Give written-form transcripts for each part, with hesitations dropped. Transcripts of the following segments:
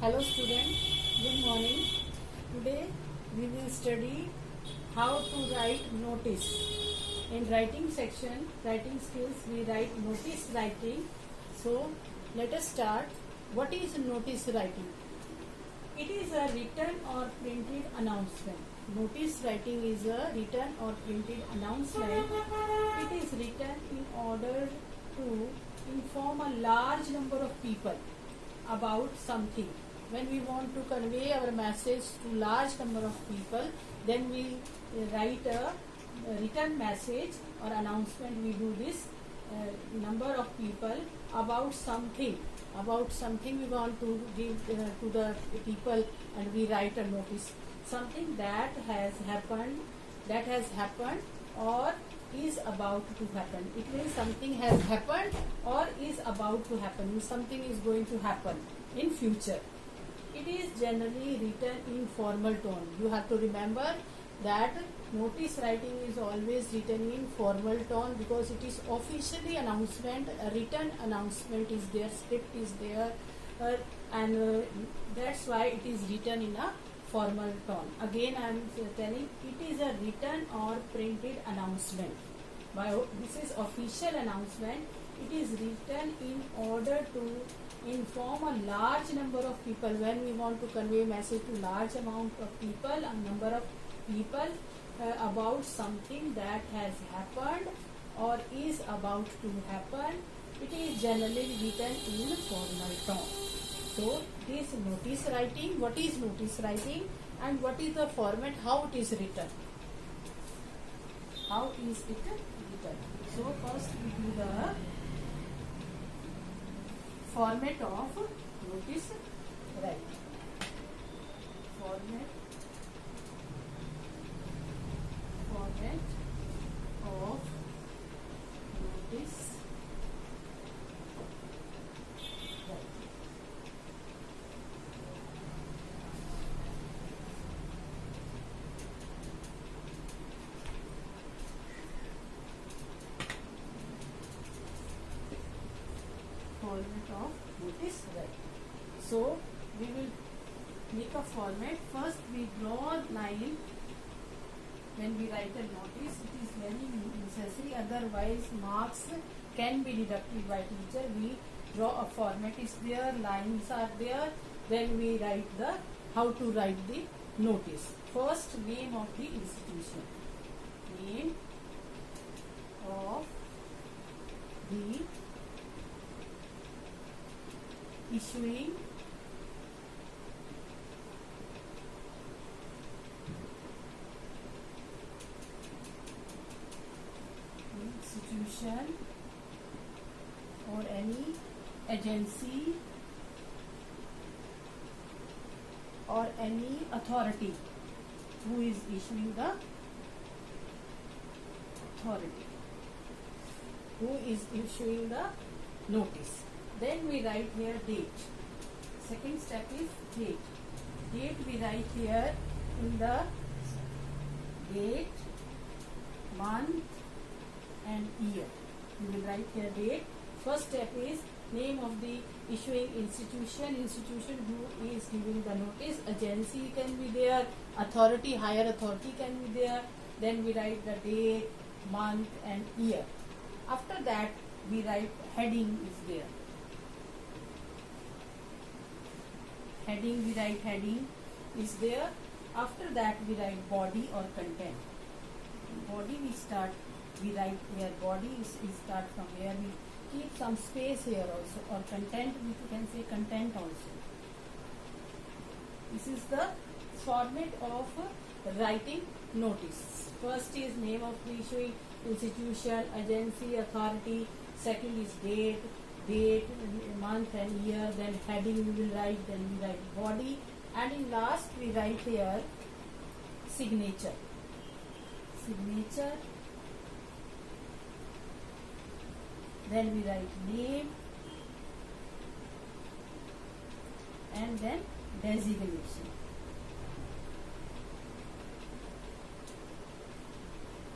Hello student, good morning. Today we will study how to write notice. In writing section, writing skills, we write notice writing. So let us start. What is notice writing? It is a written or printed announcement. Notice writing is a written or printed announcement. It is written in order to inform a large number of people about something. When we want to convey our message to large number of people, then we write a written message or announcement. We do this number of people about something we want to give to the people, and we write a notice. Something that has happened or is about to happen. It means something has happened or is about to happen. Something is going to happen in future. It is generally written in formal tone. You have to remember that notice writing is always written in formal tone because it is officially announcement. A written announcement is there, script is there, and that's why it is written in a formal tone. Again, I am telling it is a written or printed announcement. This is official announcement. It is written in order to inform a large number of people. When we want to convey message to large amount of people, a number of people about something that has happened or is about to happen, it is generally written in formal tone. So this notice writing. What is notice writing and what is the format? How it is written? How is it written? So first we do the format of notice writing. Format of notice writing. Format of notice writing. So we will make a format. First we draw line. When we write a notice, it is very necessary, otherwise marks can be deducted by teacher. We draw a format is there, lines are there, then we write the how to write the notice. First, name of the institution. Name of the issuing institution or any agency or any authority who is issuing the notice. Then we write here date. Second step is date. Date we write here in the date, month and year. We will write here date. First step is name of the issuing institution who is giving the notice. Agency can be there, authority, higher authority can be there. Then we write the date, month and year. After that we write heading is there. Heading, we write heading is there. After that we write body or content. Body we write here body is start from here. We keep some space here also, or content we can say content also. This is the format of writing notice. First is name of the issuing institution, agency, authority. Second is date, month and year. Then heading we will write, then we write body, and in last we write here signature. Then we write name and then designation.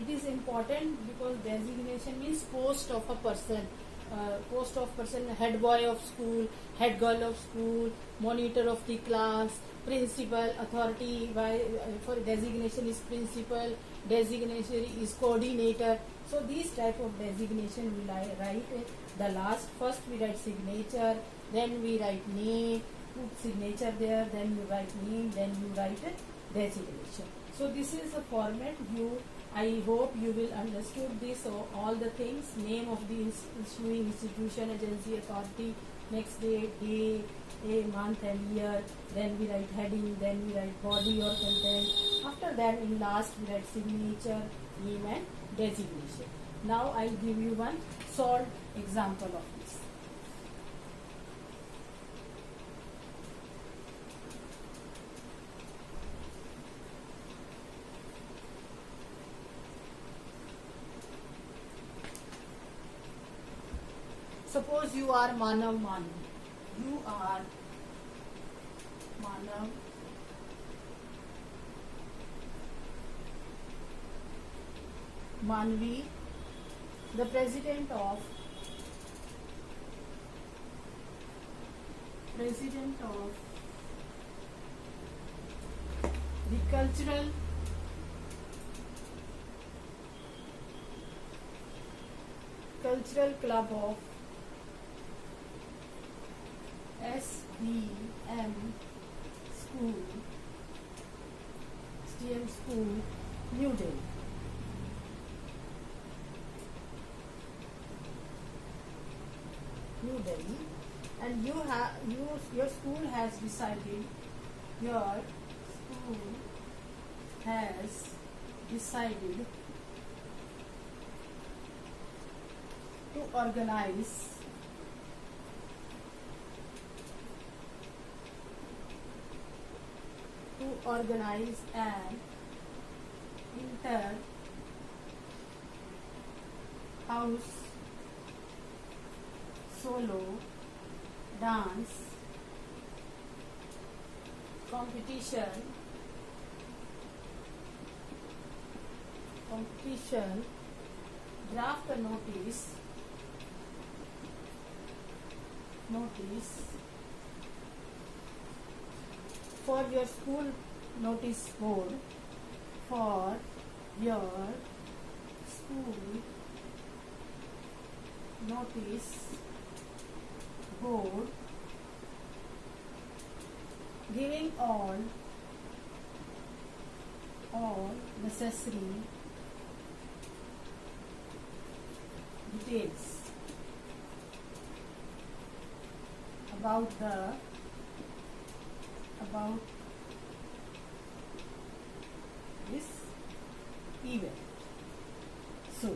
It is important because designation means post of a person. post of person, head boy of school, head girl of school, monitor of the class, principal, authority by for designation is principal, designation is coordinator. So these type of designation we write the last. First we write signature, then we write name, put signature there, then you write name, then you write designation. So this is a format. I hope you will understood this, or all the things, name of the issuing institution, agency, authority, next day, a month and year, then we write heading, then we write body or content. After that, in last we write signature, name and designation. Now I give you one solved example of this. Suppose you are Manav Manvi. You are Manav Manvi, the president of the cultural club of SDM School, New Delhi. And your school has decided to organize an inter-house solo dance competition. Draft a notice for your school notice board, giving all necessary details about this event. So,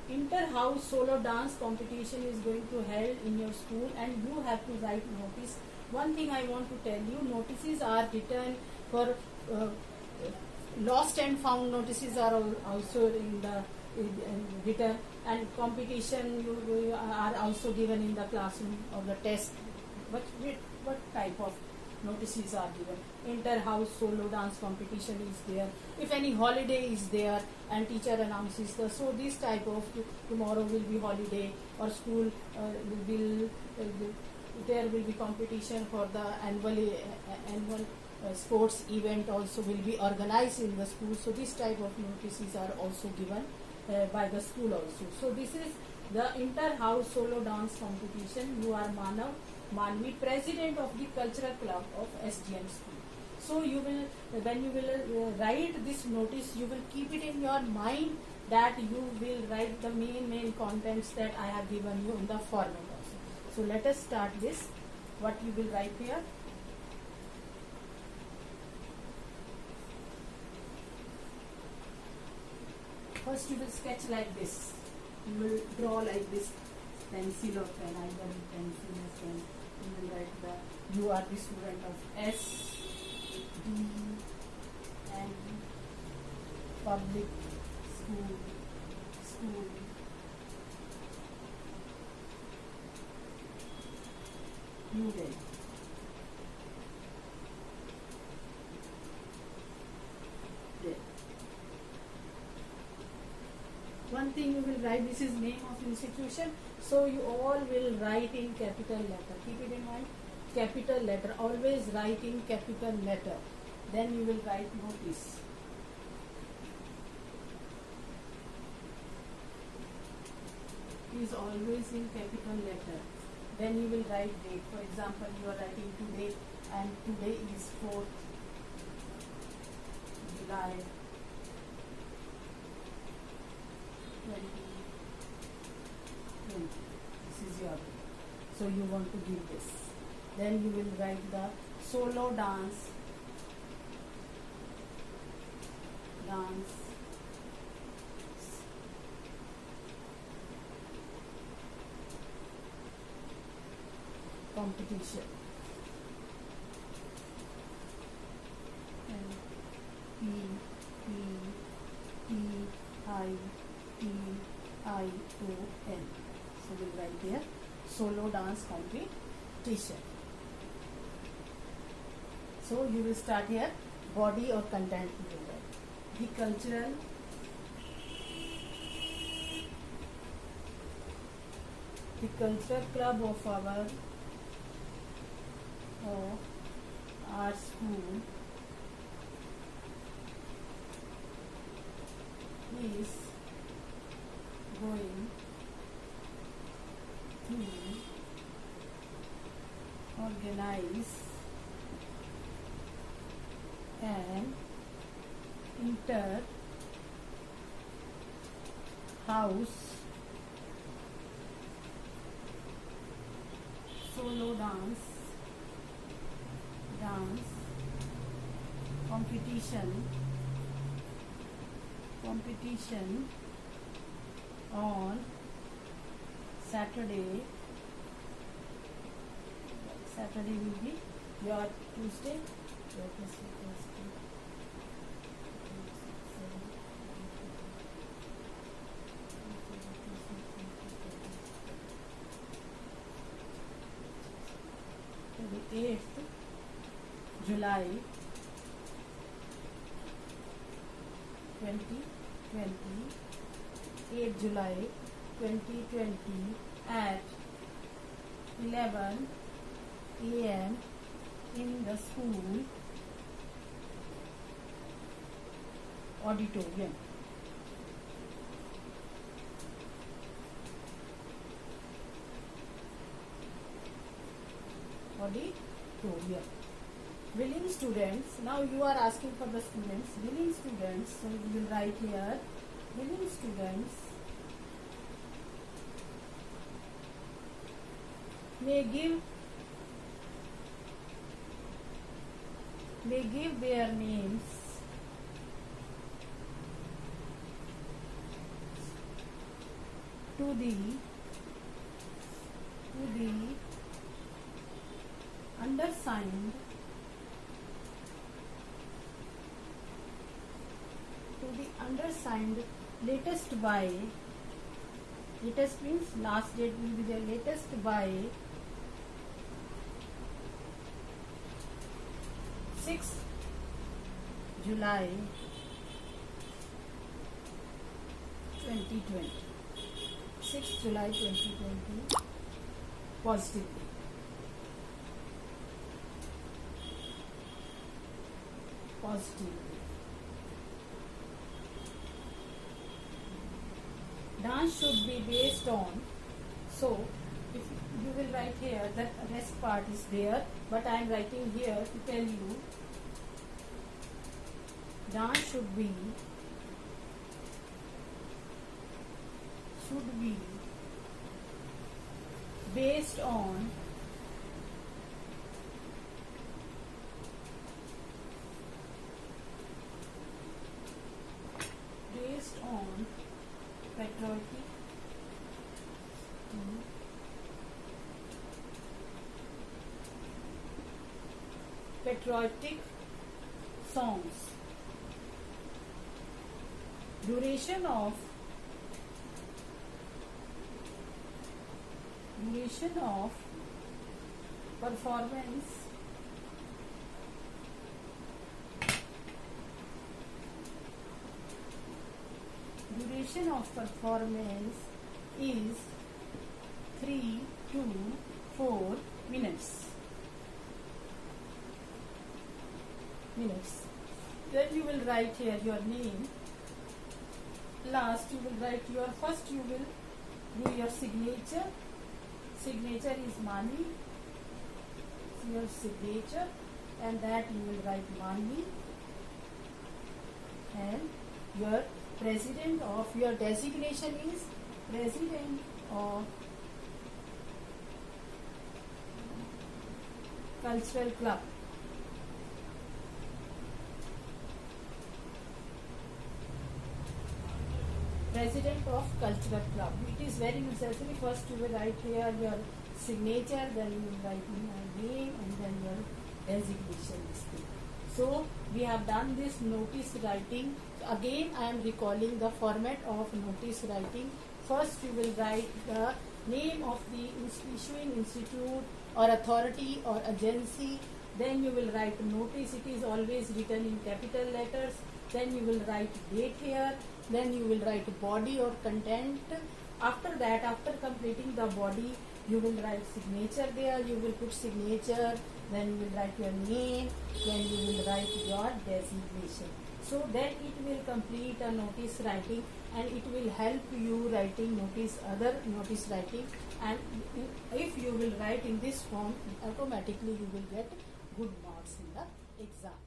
inter-house solo dance competition is going to held in your school, and you have to write notice. One thing I want to tell you, notices are written for lost and found notices are also written, and competition are also given in the classroom of the test. But what type of notices are given? Inter-house solo dance competition is there. If any holiday is there and teacher announces so this type of tomorrow will be holiday, or school there will be competition for the annual sports event also will be organized in the school. So this type of notices are also given by the school also. So this is the inter-house solo dance competition. You are Manav Manvi, president of the cultural club of SDM school. So you will, when you will write this notice, you will keep it in your mind that you will write the main contents that I have given you in the format also. So let us start this. What you will write here? First you will sketch like this. You will draw like this, pencil or pen, either pencil or pen. You will write you are the student of SDM public school, New Delhi. One thing you will write, this is name of institution. So you all will write in capital letter. Keep it in mind. Capital letter. Always write in capital letter. Then you will write notice. Is always in capital letter. Then you will write date. For example, you are writing today, and today is 4th July 2020. This is your day. So you want to give this. Then you will write the solo dance competition. And P-I-T-I-O-N. So we'll write there solo dance competition. So you will start here body or content you will write. The cultural club of our school is going to organize an inter-house solo dance competition on Saturday. Saturday will be your Tuesday. The 8th July 2020, 8th July 2020 at 11 a.m. in the school auditorium. Willing students. Now you are asking for the students. Willing students. So you will write here. Willing students may give their names to the undersigned latest means last date will be the latest by 6th July 2020. 6th July 2020 positively. Dance should be based on. So if you will write here, that rest part is there, but I am writing here to tell you dance should be based on patriotic songs. Duration of performance is 3 to 4 minutes. Then you will write here your name. Last you will write your, first you will do your signature. Signature is Mani. Your signature, and that you will write Mani. And your president of your designation is president of cultural club. President of cultural club. It is very necessary. First you will write here your signature, then you will write your name, and then your designation is there. So we have done this notice writing. Again I am recalling the format of notice writing. First you will write the name of the issuing institute or authority or agency. Then you will write notice. It is always written in capital letters. Then you will write date here. Then you will write body or content. After that, after completing the body, you will write signature there. You will put signature. Then you will write your name. Then you will write your designation. So then it will complete a notice writing, and it will help you writing notice, other notice writing. And if you will write in this form, automatically you will get good marks in the exam.